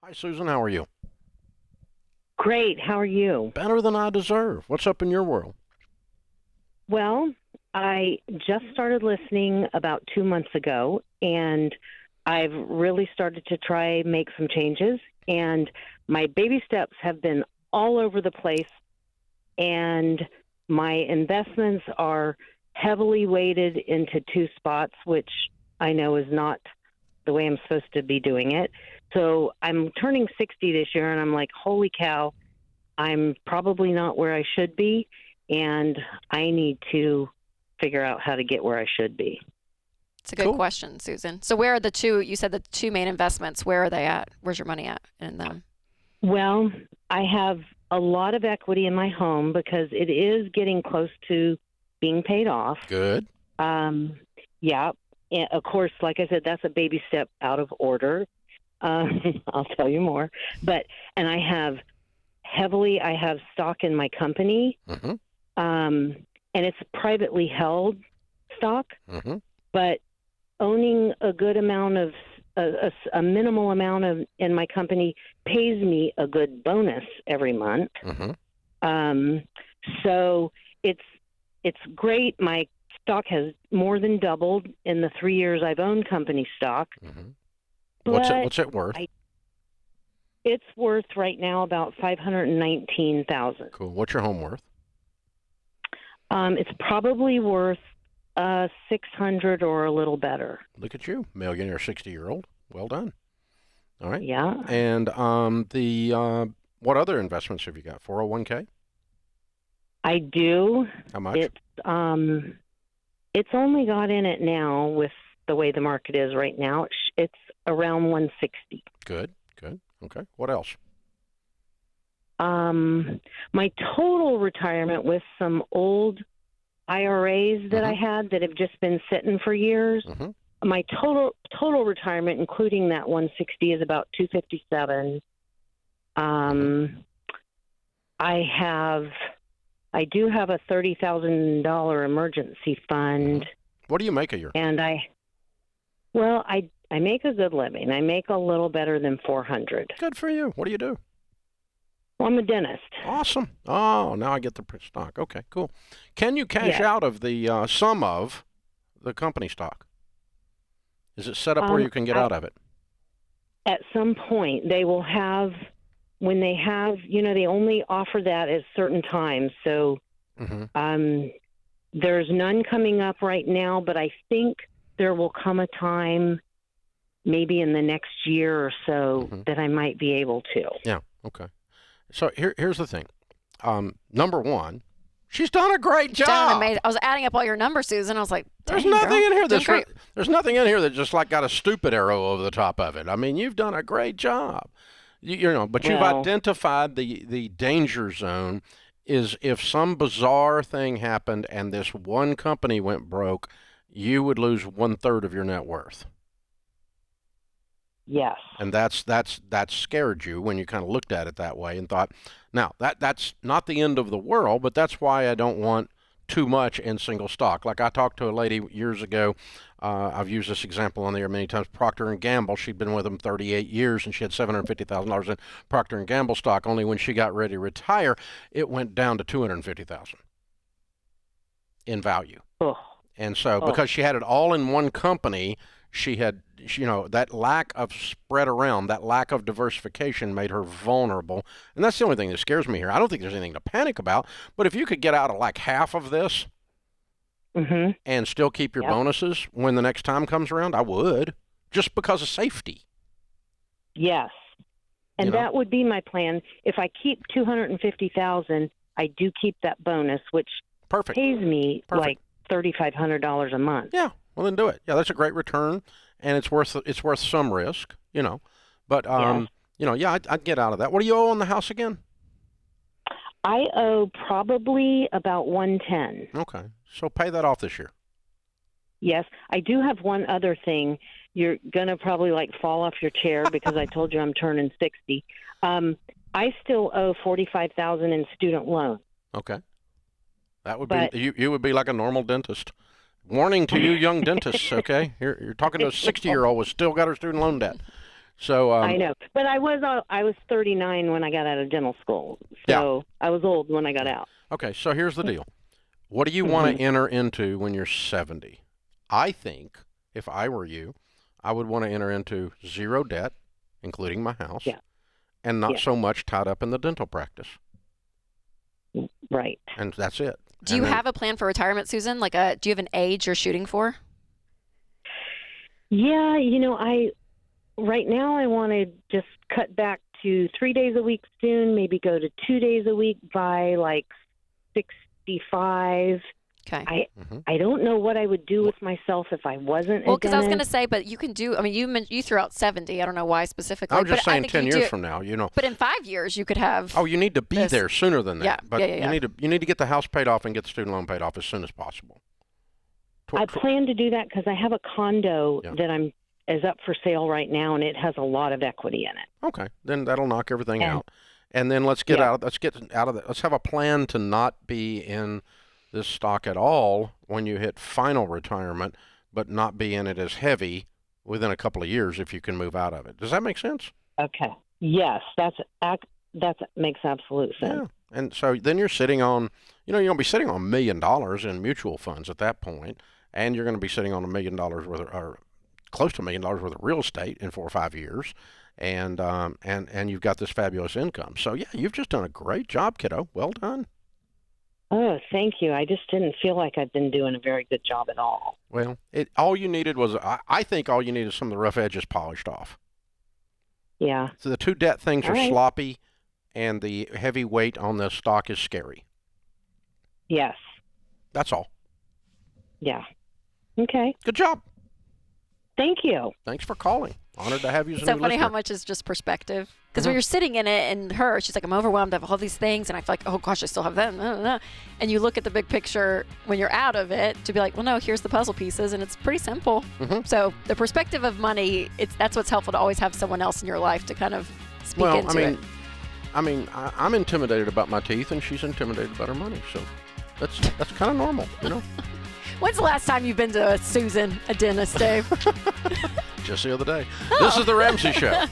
Hi, Susan. How are you? Great. How are you? Better than I deserve. What's up in your world? Well, I just started listening about 2 months ago, and I've really started to try make some changes. And my baby steps have been all over the place, and my investments are heavily weighted into two spots, which I know is not the way I'm supposed to be doing it. So I'm turning 60 this year, and I'm like, holy cow, I'm probably not where I should be, and I need to figure out how to get where I should be. It's a good Cool. question, Susan. So where are the two, you said the two main investments, where are they at? Where's your money at in them? Well, I have a lot of equity in my home because it is getting close to being paid off. Good. Um, yeah, and of course, like I said, that's a baby step out of order. I'll tell you more. But and I have stock in my company, Mm-hmm. and it's privately held stock. Mm-hmm. But owning a good amount of a minimal amount of in my company pays me a good bonus every month. Mm-hmm. Um, so it's it's great. My stock has more than doubled in the 3 years I've owned company stock, Mm-hmm. What's it but what's it worth? I it's worth right now about 519,000. Cool. What's your home worth? It's probably worth 600 or a little better. Look at you, millionaire 60-year-old. Well done. All right. Yeah, And the what other investments have you got? 401k? I do. How much? It's only got in it now with the way the market is right now. It's around 160. Good. Good. Okay. What else? My total retirement with some old IRAs that I Mm-hmm. had that have just been sitting for years. Mm-hmm. My total retirement, including that 160, is about 257. Mm-hmm. Um, I have, I do have a $30,000 emergency Mm-hmm. fund, What do you make a year? and I make a good living. I make a little better than 400. Good for you. What do you do? Well, I'm a dentist. Awesome. Oh, now I get the stock. Okay, cool. Can you cash Yes. out of the sum of the company stock? Is it set up where you can get I, out of it? at some point, they will have when they have, they only offer that at certain times. So Mm-hmm. um, there's none coming up right now, but I think there will come a time, maybe in the next year or so, Mm-hmm. that I might be able to. Yeah. Okay. So here's the thing. Number one, she's done a great You've done an job. amazing. I was adding up all your numbers, Susan. I was like, There's dang, nothing girl, in here doing that's great. there's nothing in here that just like got a stupid arrow over the top of it. I mean, you've done a great job. But you've Well, identified the danger zone is if some bizarre thing happened and this one company went broke, you would lose 1/3 of your net worth. yes. And that scared you when you kind of looked at it that way and thought, now that's not the end of the world, but that's why I don't want too much in single stock. Like I talked to a lady years ago. I've used this example on the air many times. Procter and Gamble. She'd been with them 38 years, and she had $750,000 in Procter and Gamble stock. Only when she got ready to retire, it went down to 250,000 in value. Oh, And so, oh, because she had it all in one company, she had, that lack of spread around, that lack of diversification made her vulnerable. And that's the only thing that scares me here. I don't think there's anything to panic about. But if you could get out of like half of this mm-hmm. and still keep your Yep. bonuses when the next time comes around, I would, just because of safety. Yes. You And know, that would be my plan. If I keep 250,000, I do keep that bonus, which perfect, pays me perfect. like $3,500 a month. Yeah, well then do it. Yeah, that's a great return, and it's worth some risk. But Yes. yeah, I'd get out of that. What do you owe on the house again? I owe probably about 110. Okay, so pay that off this year. Yes, I do have one other thing. You're gonna probably like fall off your chair because I told you I'm turning 60. I still owe 45,000 in student loan, Okay, that would be but you would be like a normal dentist. Warning to you, young dentists. Okay, you're talking to a 60-year-old with still got her student loan debt. So I know, but I was 39 when I got out of dental school, so I was old when I got out. Okay, so here's the deal. What do you want to enter into when you're 70? I think if I were you, I would want to enter into zero debt, including my house, and not so much tied up in the dental practice. Right. And that's it. Do you have a plan for retirement, Susan? Do you have an age you're shooting for? Yeah, right now I want to just cut back to 3 days a week soon, maybe go to 2 days a week by 65. Okay. I don't know what I would do with myself if I wasn't. Well, because I was going to say, but you can do. I mean, you threw out 70. I don't know why specifically. I was just saying 10 years from now. But in 5 years, you could have. Oh, you need to be there sooner than that. Yeah, but you need to get the house paid off and get the student loan paid off as soon as possible. I plan to do that because I have a condo that is up for sale right now, and it has a lot of equity in it. Okay, then that'll knock everything out, and then let's get out. Let's get out of that. Let's have a plan to not be in this stock at all when you hit final retirement, but not be in it as heavy within a couple of years if you can move out of it. Does that make sense? Okay. Yes, that makes absolute sense. Yeah. And so then you're sitting on, you're going to be sitting on $1 million in mutual funds at that point, and you're going to be sitting on $1 million worth of, or close to $1 million worth of real estate in 4 or 5 years, and you've got this fabulous income. So yeah, you've just done a great job, kiddo. Well done. Oh, thank you. I just didn't feel like I've been doing a very good job at all. Well, all you needed was, I think all you needed is some of the rough edges polished off. Yeah. So the two debt things are right. sloppy, and the heavy weight on the stock is scary. Yes. That's all. Yeah. Okay. Good job. Thank you. Thanks for calling. Honored to have you as a It's so new funny listener. how much is just perspective. Because when you're sitting in it and she's like, I'm overwhelmed. I have all these things. And I feel like, oh, gosh, I still have that. And you look at the big picture when you're out of it to be like, well, no, here's the puzzle pieces. And it's pretty simple. So the perspective of money, that's what's helpful to always have someone else in your life to kind of speak into it. I'm intimidated about my teeth, and she's intimidated about her money. So that's kind of normal, When's the last time you've been to a dentist, Dave? Just the other day. This is The Ramsey Show.